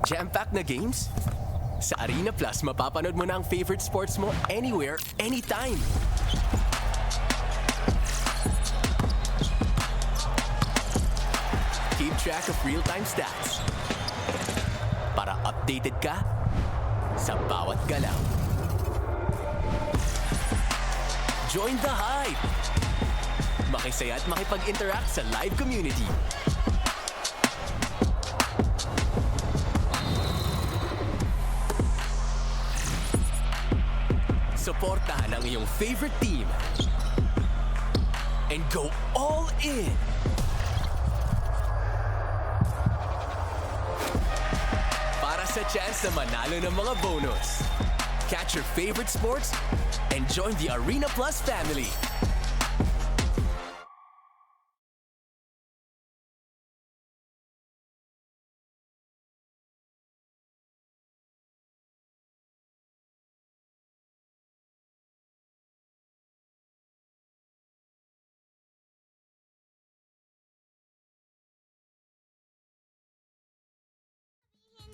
Jam-packed na games? Sa Arena Plus, mapapanood mo na ang favorite sports mo anywhere, anytime. Keep track of real-time stats para updated ka sa bawat galaw. Join the hype! Makisaya at makipag-interact sa live community. Suportahan ang iyong favorite team and go all in. Para sa chance na manalo ng mga bonus. Catch your favorite sports and join the Arena Plus family.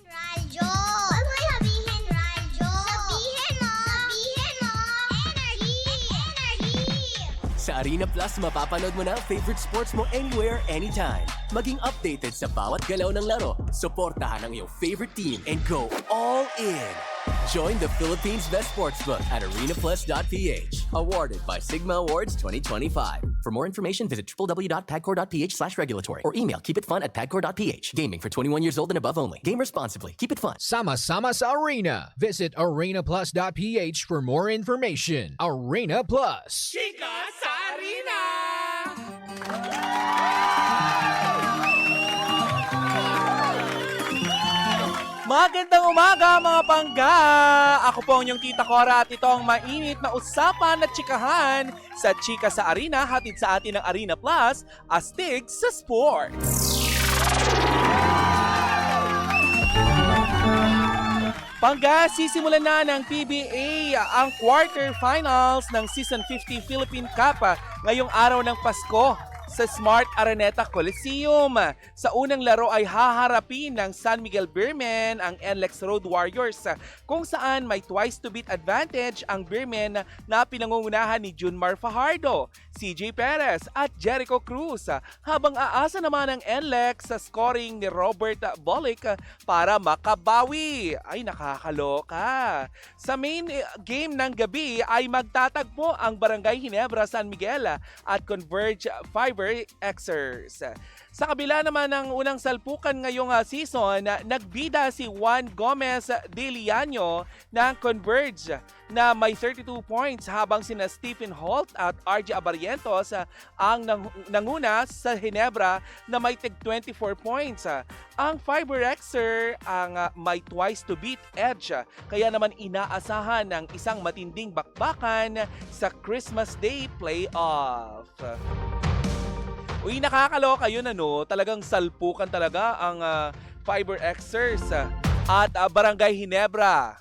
Radyo! Huwag mo sabihin radyo! Sabihin mo! Sabihin mo! Energy! Energy! Sa Arena Plus, mapapanood mo na ang favorite sports mo anywhere, anytime. Maging updated sa bawat galaw ng laro. Suportahan ang iyong favorite team and go all in. Join the Philippines' best sportsbook at arenaplus.ph. Awarded by Sigma Awards 2025. For more information, visit www.pagcor.ph/regulatory or email keepitfun@pagcor.ph. Gaming for 21 years old and above only. Game responsibly. Keep it fun. Sama-sama sa Arena. Visit arenaplus.ph for more information. Arena Plus. Chika sa Arena! Magandang umaga mga pangga! Ako po ang inyong Tita Cora at ito ang mainit na usapan at chikahan sa Chika sa Arena, hatid sa atin ng Arena Plus, astig sa sports. Pangga, sisimulan na ng PBA ang quarterfinals ng Season 50 Philippine Cup ngayong araw ng Pasko sa Smart Araneta Coliseum. Sa unang laro ay haharapin ng San Miguel Beermen ang NLEX Road Warriors kung saan may twice to beat advantage ang Beermen na pinangungunahan ni Junmar Fajardo, CJ Perez at Jericho Cruz habang aasa naman ang NLEX sa scoring ni Robert Bolick para makabawi. Ay nakakaloka. Sa main game ng gabi ay magtatagpo ang Barangay Ginebra San Miguel at Converge Fiber Xers. Sa kabila naman ng unang salpukan ngayong season, nagbida si Juan Gomez de Liano ng Converge na may 32 points habang sina Stephen Holt at RJ Abarientos ang nanguna sa Ginebra na may tig 24 points. Ang Fiber Xer ang may twice to beat edge kaya naman inaasahan ng isang matinding bakbakan sa Christmas Day playoff. Uy, nakakaloka yun ano, talagang salpukan talaga ang Fiber Xers at Barangay Ginebra.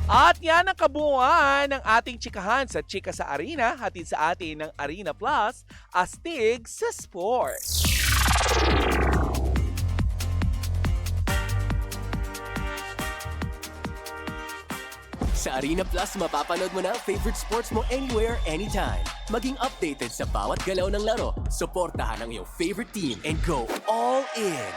At yan ang kabuuan ng ating chikahan sa Chika sa Arena, hatid sa atin ng Arena Plus, astig sa sports. Sa Arena Plus, mapapanood mo na ang favorite sports mo anywhere, anytime. Maging updated sa bawat galaw ng laro. Suportahan ang iyong favorite team and go all in.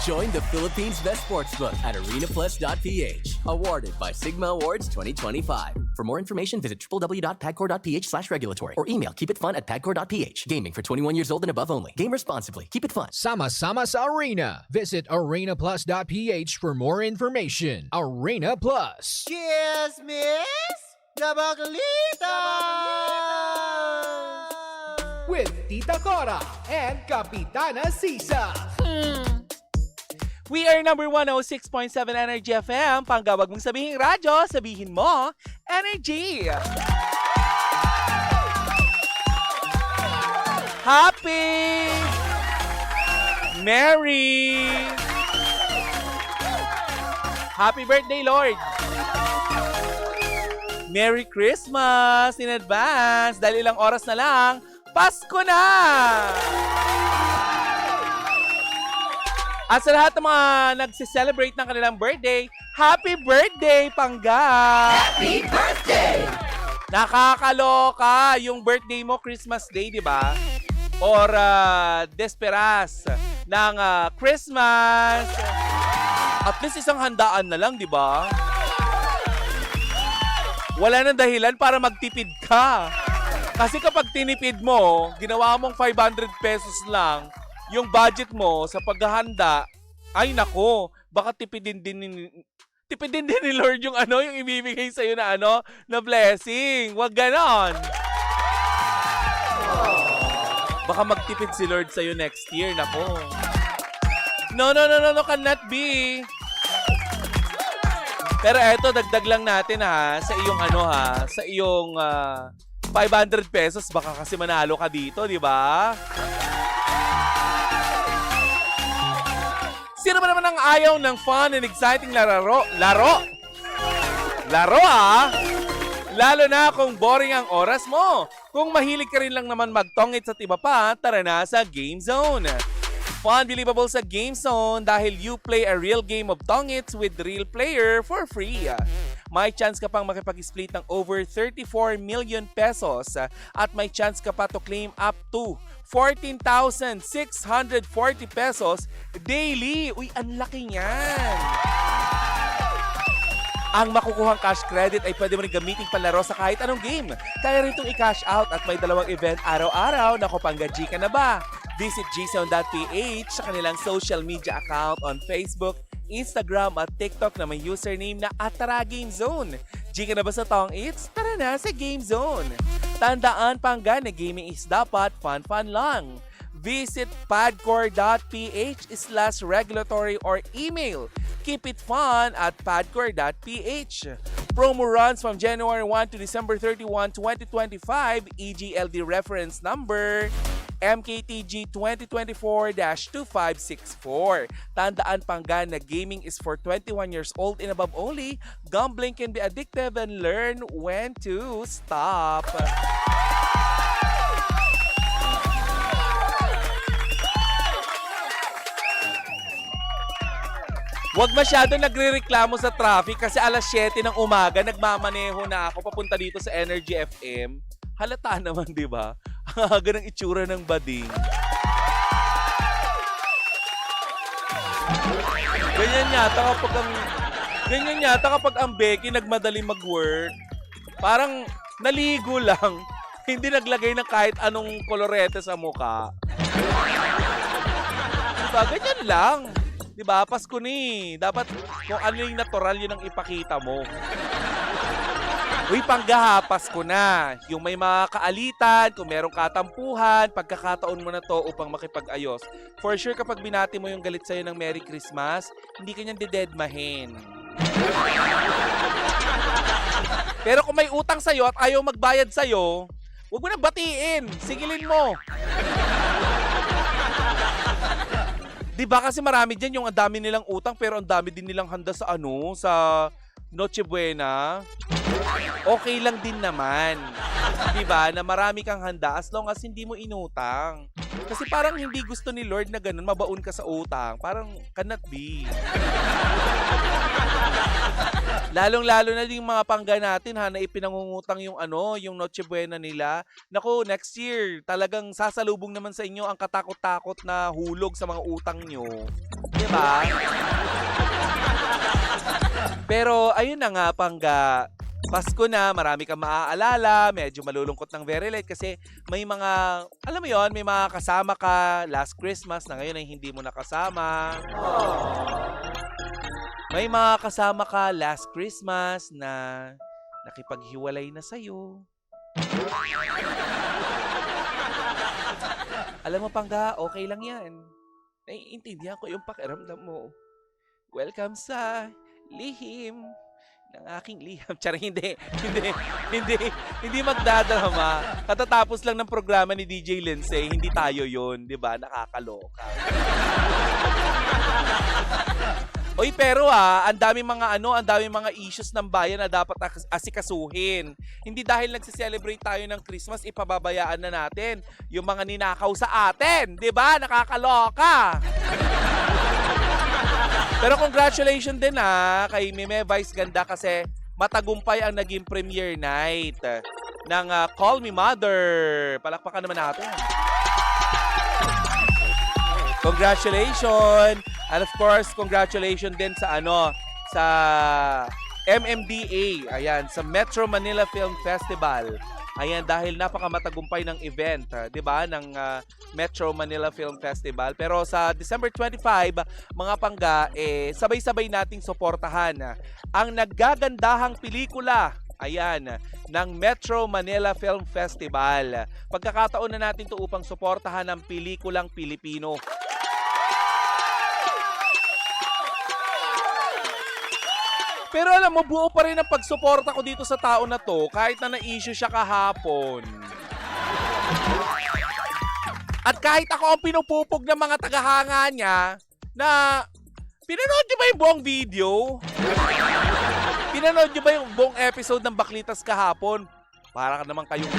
Join the Philippines' best sportsbook at arenaplus.ph. Awarded by Sigma Awards 2025. For more information, visit www.pagcor.ph/regulatory or email keepitfun@pagcor.ph. Gaming for 21 years old and above only. Game responsibly. Keep it fun. Sama-sama sa Arena. Visit arenaplus.ph for more information. Arena Plus. Cheers, Miss Gabaglita! With Tita Cora and Kapitana Sisa. We are number 106.7 Energy FM. Panggawag mong sabihin radyo, sabihin mo Energy. Happy Merry Happy birthday, Lord. Merry Christmas in advance. Dahil ilang oras na lang, Pasko na! At sa lahat ng mga nagse-celebrate ng kanilang birthday, happy birthday, Pangga! Happy birthday! Nakakaloka yung birthday mo, Christmas Day, di ba? Or desperas ng Christmas. At least isang handaan na lang, di ba? Wala nang dahilan para magtipid ka. Kasi kapag tinipid mo, ginawa mong 500 pesos lang, yung budget mo sa paghahanda, ay nako, baka tipidin din ni Lord yung yung ibibigay sa'yo na na blessing. Wag ganon. Baka magtipid si Lord sa'yo next year, nako. No, cannot be. Pero eto, dagdag lang natin sa iyong sa iyong 500 pesos, baka kasi manalo ka dito, di ba? Sino ba naman ang ayaw ng fun and exciting laro? Laro Lalo na kung boring ang oras mo. Kung mahilig ka rin lang naman magtongits at iba pa, tara na sa Game Zone. Fun, believable sa Game Zone dahil you play a real game of tongits with real player for free. May chance ka pang makipag-split ng over 34 million pesos at may chance ka pa to claim up to 14,640 pesos daily. Uy, ang laki niyan. Ang makukuhang cash credit ay pwede mo rin gamitin palaro sa kahit anong game. Kaya rin itong i-cash out at may 2 event araw-araw. Naku, panggaji ka na ba? Visit gzone.ph sa kanilang social media account on Facebook, Instagram at TikTok na may username na @TaraGameZone. G ka na ba sa Tong Eats? Tara na sa Game Zone. Tandaan, Pangga, na gaming is dapat fun lang. Visit padcore.ph/regulatory or email keep it fun at padcore.ph. Promo runs from January 1 to December 31, 2025. EGLD reference number MKTG 2024-2564. Tandaan, Pangga, na gaming is for 21 years old and above only. Gambling can be addictive and learn when to stop. Huwag masyado nagrereklamo sa traffic kasi alas 7 ng umaga nagmamaneho na ako papunta dito sa Energy FM. Halata naman, di ba? Ang aga ng itsura ng bading. Ganyan yata kapag ang Becky nagmadali mag-work. Parang naligo lang. Hindi naglagay ng kahit anong kolorete sa mukha. Diba? Ganyan lang. Diba? Pasko ni. Dapat kung ano yung natural, yun ang ipakita mo. Uy, Pangga, Pasko na. Yung may mga kaalitan, kung merong katampuhan, pagkakataon mo na to upang makipag-ayos. For sure, kapag binati mo yung galit sa'yo ng Merry Christmas, hindi ka niyang didedmahin. Pero kung may utang sa'yo at ayaw magbayad sa'yo, huwag mo nang batiin. Sigilin mo. Diba kasi marami dyan yung ang dami nilang utang pero ang dami din nilang handa sa sa Noche Buena. Okay lang din naman. Diba? Na marami kang handa as long as hindi mo inutang. Kasi parang hindi gusto ni Lord na ganun, mabaon ka sa utang. Parang cannot be. Lalong-lalo na yung mga Pangga natin na ipinangungutang yung yung Noche Buena nila. Naku, next year, talagang sasalubong naman sa inyo ang katakot-takot na hulog sa mga utang nyo. Diba? Pero ayun na nga, Pangga. Pasko na, marami kang maaalala, medyo malulungkot ng very late kasi may mga, alam mo yon, may mga kasama ka last Christmas na ngayon ay hindi mo nakasama. May mga kasama ka last Christmas na nakipaghiwalay na sa'yo. Alam mo, Pangga, okay lang yan. Naiintindihan ko yung pakiramdam mo. Welcome sa lihim ng aking liham. Tsara, hindi magdadrama. Katatapos lang ng programa ni DJ Lindsay, hindi tayo yon, di ba? Nakakaloka. Oy, pero ang daming mga issues ng bayan na dapat asikasuhin. Hindi dahil nagse-celebrate tayo ng Christmas, ipababayaan na natin yung mga ninakaw sa atin, 'di ba? Nakakaloka. Pero congratulations din kay Mime Vice Ganda kasi matagumpay ang naging premiere night ng Call Me Mother. Palakpakan naman natin. Congratulations! And of course, congratulations din sa sa MMDA, ayan, sa Metro Manila Film Festival. Ayan, dahil napakamatagumpay ng event, 'di ba, ng Metro Manila Film Festival. Pero sa December 25, mga pangga, sabay-sabay nating suportahan ang naggagandahang pelikula, ayan, ng Metro Manila Film Festival. Pagkakataon na natin 'to upang suportahan ang pelikulang Pilipino. Pero alam mo, buo pa rin ang pagsuporta ko dito sa tao na to kahit na na-issue siya kahapon. At kahit ako ang pinupupog ng mga tagahanga niya na pinanood niyo ba yung buong video? Pinanood niyo ba yung buong episode ng Baklitas kahapon? Para ka naman kayong...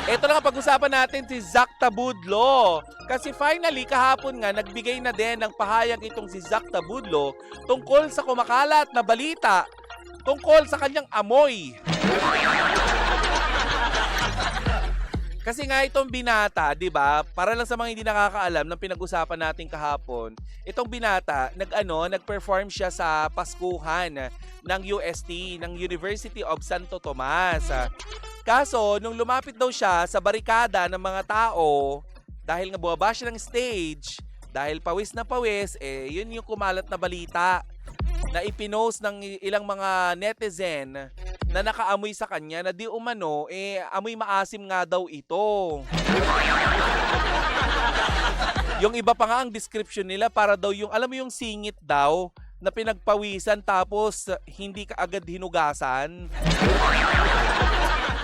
Ito na nga pag-usapan natin si Zac Tabudlo. Kasi finally, kahapon nga, nagbigay na din ng pahayag itong si Zac Tabudlo tungkol sa kumakalat na balita tungkol sa kanyang amoy. Kasi nga itong binata, 'di ba? Para lang sa mga hindi nakakaalam ng pinag-usapan natin kahapon, itong binata nag-perform siya sa Paskuhan ng UST, ng University of Santo Tomas. Kaso nung lumapit daw siya sa barikada ng mga tao, dahil nga bumaba siya ng stage, dahil pawis na pawis, yun yung kumalat na balita na ipinost ng ilang mga netizen na nakaamoy sa kanya na di umano, amoy maasim nga daw ito. Yung iba pa nga ang description nila para daw yung, alam mo yung singit daw na pinagpawisan tapos hindi ka agad hinugasan.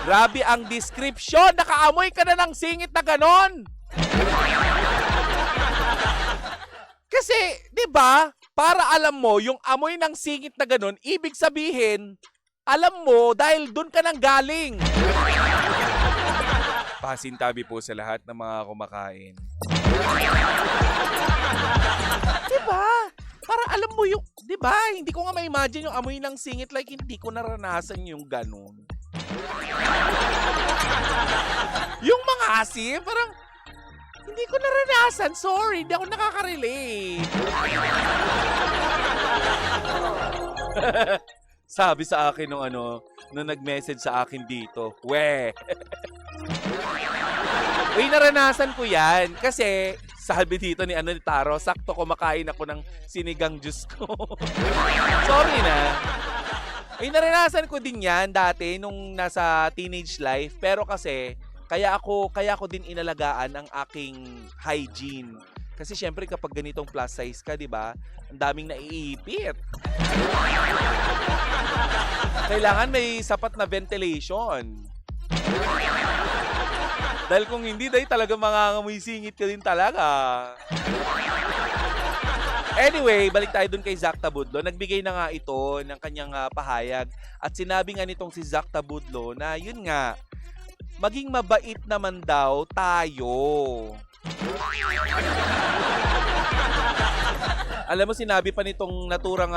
Grabe ang description, nakaamoy ka na ng singit na ganon. Kasi, 'di ba? Para alam mo yung amoy ng singit na ganon, ibig sabihin, alam mo dahil doon ka nang galing. Pasintabi po sa lahat ng mga kumakain. 'Di ba? Para alam mo yung, 'di ba? Hindi ko nga ma-imagine yung amoy ng singit, like hindi ko naranasan yung ganon. Yung mga asim, parang hindi ko naranasan. Sorry, hindi ako nakaka-relate. Sabi sa akin nung nag-message sa akin dito, we. Uy, naranasan ko yan. Kasi, sabi dito ni Taro, sakto kumakain ako ng sinigang juice ko. Sorry na. Uy, naranasan ko din yan dati nung nasa teenage life. Pero kasi, kaya ako din inalagaan ang aking hygiene. Kasi syempre kapag ganitong plus size ka, 'di ba? Ang daming naiipit. Kailangan may sapat na ventilation. Dahil kung hindi, dahil talaga mangangamoy singit ka din talaga. Anyway, balik tayo dun kay Zac Tabudlo. Nagbigay na nga ito ng kanyang pahayag. At sinabi nga nitong si Zac Tabudlo na yun nga, maging mabait naman daw tayo. Alam mo, sinabi pa nitong naturang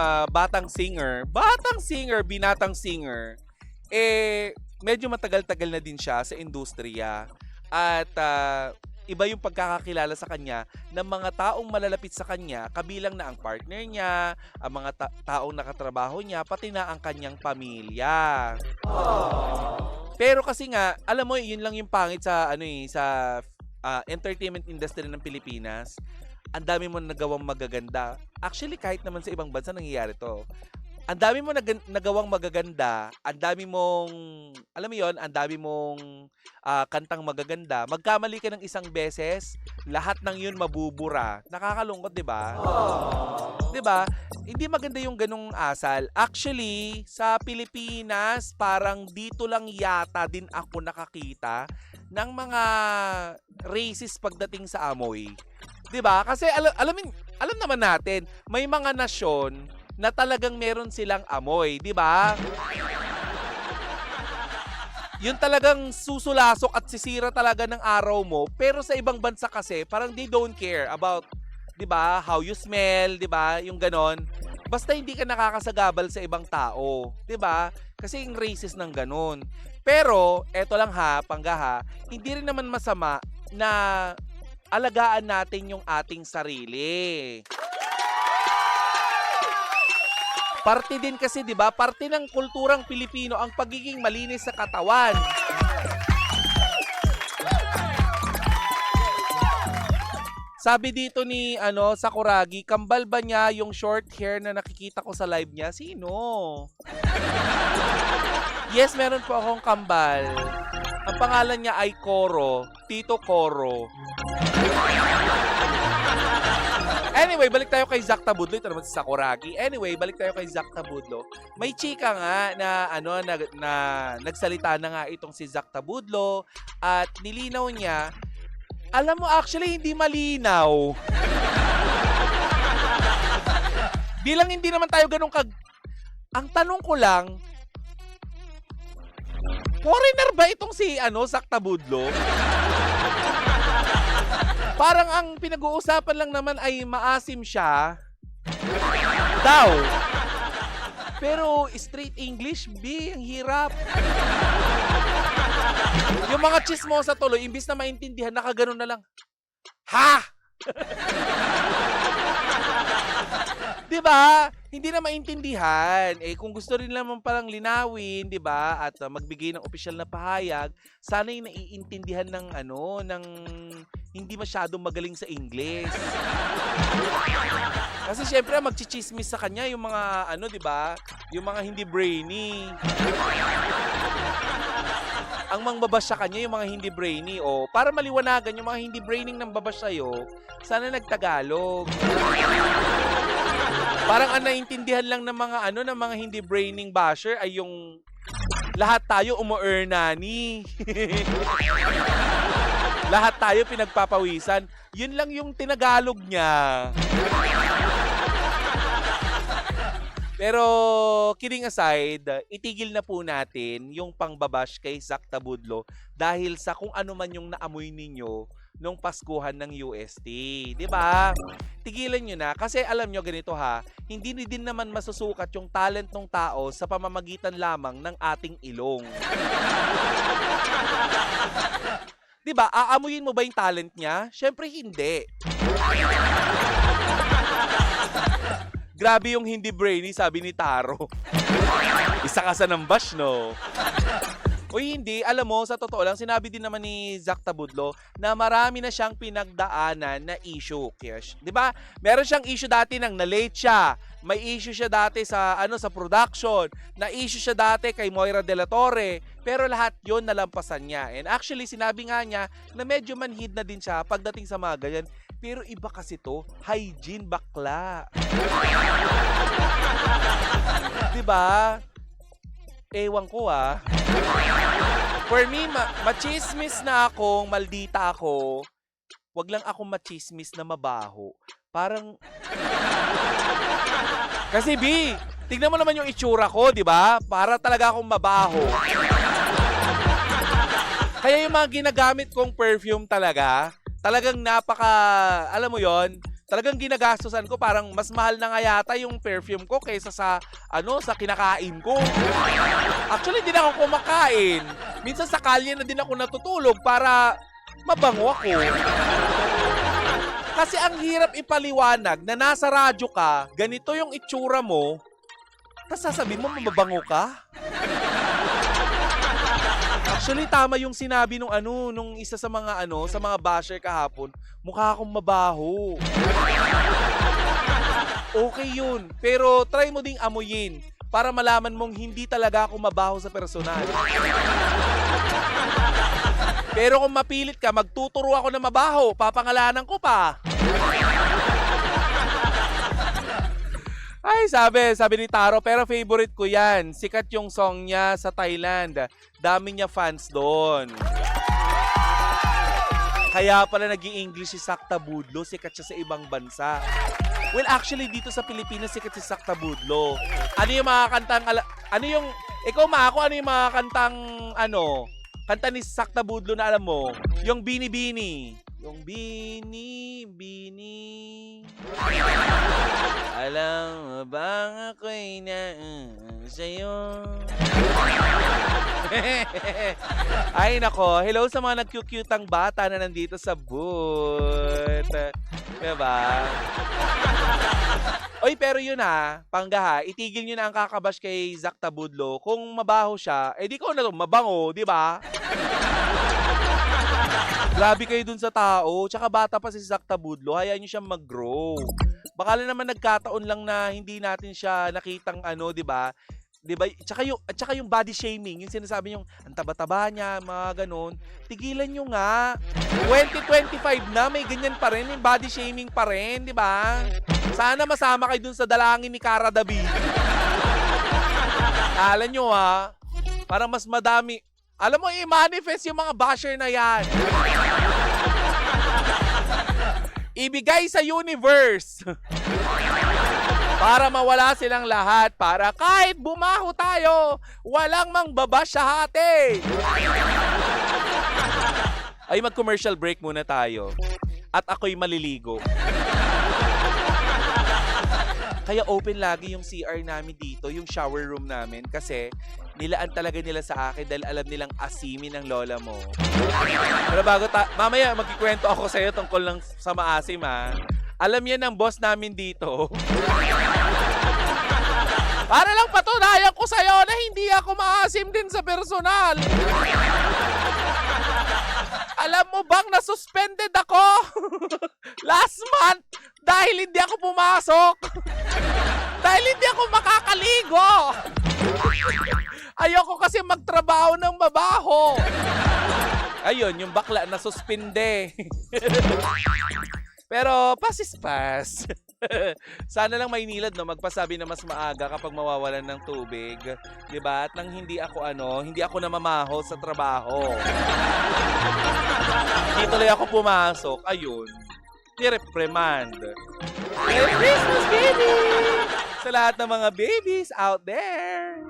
binatang singer, medyo matagal-tagal na din siya sa industriya. At iba yung pagkakakilala sa kanya ng mga taong malalapit sa kanya, kabilang na ang partner niya, ang mga taong nakatrabaho niya, pati na ang kanyang pamilya. Pero kasi nga, alam mo, yun lang yung pangit sa entertainment industry ng Pilipinas. Ang dami mo nagawang magaganda. Actually, kahit naman sa ibang bansa nangyayari to. Ang dami mo nagawang magaganda, ang dami mong, alam mo yon, ang dami mong kantang magaganda. Magkamali ka ng isang beses, lahat ng yun mabubura. Nakakalungkot, 'di ba? 'Di ba? Hindi maganda yung ganung asal. Actually, sa Pilipinas, parang dito lang yata din ako nakakita ng mga racist pagdating sa amoy. 'Di ba? Kasi alam naman natin, may mga nasyon na talagang meron silang amoy, di ba? Yun talagang susulasok at sisira talaga ng araw mo. Pero sa ibang bansa kasi, parang they don't care about 'di ba? How you smell, 'di ba? Yung ganon. Basta hindi ka nakakasagabal sa ibang tao, 'di ba? Kasi yung racist ng ganon. Pero eto lang ha, pangga ha, hindi rin naman masama na alagaan natin yung ating sarili. Parte din kasi, 'di ba? Parte ng kulturang Pilipino ang pagiging malinis sa katawan. Sabi dito ni Sakuragi, kambal ba niya yung short hair na nakikita ko sa live niya? Sino? Yes, meron po akong kambal. Ang pangalan niya ay Koro, Tito Koro. Anyway, balik tayo kay Zack Tabudlo. Ito naman si Sakuragi. Anyway, balik tayo kay Zack Tabudlo. May chika nga na nagsalita na nga itong si Zack Tabudlo at nilinaw niya. Alam mo, actually, hindi malinaw. Bilang hindi naman tayo ganun Ang tanong ko lang, foreigner ba itong si Zack Tabudlo? Parang ang pinag-uusapan lang naman ay maasim siya. Daw. Pero straight English, B, ang hirap. Yung mga chismosa tuloy, imbis na maintindihan, nakaganon na lang. Ha? Diba? Hindi na maintindihan. Kung gusto rin naman palang linawin, diba? At magbigay ng opisyal na pahayag, sana'y naiintindihan ng hindi masyadong magaling sa English. Kasi syempre magchichismis sa kanya yung mga diba? Yung mga hindi brainy. Ang mangbabash sa kanya yung mga hindi brainy. Para maliwanagan yung mga hindi braining ng babash sa'yo, sana nagtagalog. Parang ang naintindihan lang ng mga ng mga hindi braining basher ay yung lahat tayo umu-earnani. Lahat tayo pinagpapawisan. Yun lang yung tinagalog niya. Pero kidding aside, itigil na po natin yung pangbabash kay Zack Tabudlo dahil sa kung ano man yung naamoy ninyo nung Paskuhan ng UST. 'Di ba? Tigilan nyo na kasi alam nyo ganito ha, hindi din naman masusukat yung talent ng tao sa pamamagitan lamang ng ating ilong. 'Di ba? Aamuyin mo ba yung talent niya? Syempre hindi. Grabe yung hindi brainy, sabi ni Taro. Isa ka sa ng bash, no? Uy, hindi. Alam mo, sa totoo lang, sinabi din naman ni Zack Tabudlo na marami na siyang pinagdaanan na issue. Di ba? Meron siyang issue dati nang na-late siya. May issue siya dati sa sa production. Na-issue siya dati kay Moira De La Torre. Pero lahat yon nalampasan niya. And actually, sinabi nga niya na medyo manhid na din siya pagdating sa mga ganyan. Pero iba kasi to, hygiene bakla. Diba? Ewan ko For me, machismis na akong maldita ako. Wag lang akong machismis na mabaho. Parang... Kasi B, tignan mo naman yung itsura ko, di ba? Para talaga akong mabaho. Kaya yung mga ginagamit kong perfume talagang alam mo yon, talagang ginagastusan ko, parang mas mahal na nga yata yung perfume ko kaysa sa kinakain ko. Actually, hindi na ako kumakain. Minsan sa kalye na din ako natutulog para mabango ako. Kasi ang hirap ipaliwanag na nasa radyo ka, ganito yung itsura mo, tapos sasabihin mo mabango ka? Actually, tama yung sinabi nung isa sa mga sa mga basher kahapon, mukha akong mabaho. Okay yun, pero try mo ding amuyin para malaman mong hindi talaga ako mabaho sa personal. Pero kung mapilit ka, magtuturo ako na mabaho, papangalanan ko pa. Ay, sabi ni Taro, pero favorite ko yan. Sikat yung song niya sa Thailand. Dami niya fans doon. Kaya pala nag-i-English si Zack Tabudlo, sikat siya sa ibang bansa. Well, actually, dito sa Pilipinas, sikat si Zack Tabudlo. Ano yung mga kantang, ikaw Mako, ano yung mga kantang, kanta ni Zack Tabudlo na alam mo? Yung Bini Bini. Yung Bini Bini. Alam mo bang ako'y sa'yo? Ay nako, hello sa mga nag-cute-cutang bata na nandito sa booth. Diba? Oy, pero yun panggaha, itigil nyo na ang kakabash kay Zach Tabudlo. Kung mabaho siya, di ko na mabango, di ba? Grabe kayo dun sa tao. Tsaka bata pa si Zach Tabudlo, hayaan nyo siyang mag-grow. Baka lang naman nagkataon lang na hindi natin siya nakitang di ba? Di ba? Tsaka yung body shaming, yung sinasabi yung ang taba-taba niya, mga ganun. Tigilan nyo nga. 2025 na, may ganyan pa rin, yung body shaming pa rin, di ba? Sana masama kayo dun sa dalangin ni Cara David. Alam nyo parang mas madami. Alam mo, i-manifest yung mga basher na yan. Ibigay sa universe. Para mawala silang lahat. Para kahit bumaho tayo, walang mangbabash sa hati. Ay, mag-commercial break muna tayo. At ako'y maliligo. Kaya open lagi yung CR namin dito, yung shower room namin. Kasi nilaan talaga nila sa akin dahil alam nilang asimin ng lola mo. Pero mamaya magkikwento ako sa'yo tungkol lang sa maasim Alam yan ng boss namin dito. Para lang patunayan ko sa'yo na hindi ako maasim din sa personal. Alam mo bang nasuspended ako last month dahil hindi ako pumasok? Dahil hindi ako makakaligo. Ayoko kasi magtrabaho ng mabaho. Ayun, yung bakla nasuspinde. Pero pas. Sana lang Maynilad magpasabi na mas maaga kapag mawawalan ng tubig, 'di ba? At nang hindi ako namamaho sa trabaho. Hindi tuloy ako pumasok. Ayun. Ni-reprimand. Merry Christmas, baby! Sa lahat ng mga babies out there.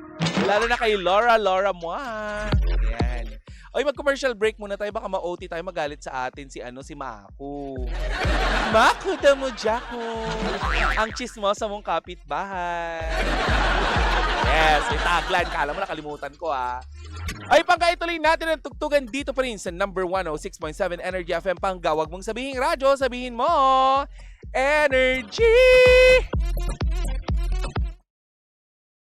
Lalo na kay Laura Moa. Ayan. Oy, mag-commercial break muna tayo. Baka ma-OT tayo, magalit sa atin si Maku. Maku damo Jaco. Ang chismosa mong kapitbahay. Yes, may tagline. Kala mo nakalimutan ko Ay, pangkaituloy natin ang tugtugan dito pa rin sa number 106.7 Energy FM Pangga. Huwag mong sabihin radyo, sabihin mo Energy!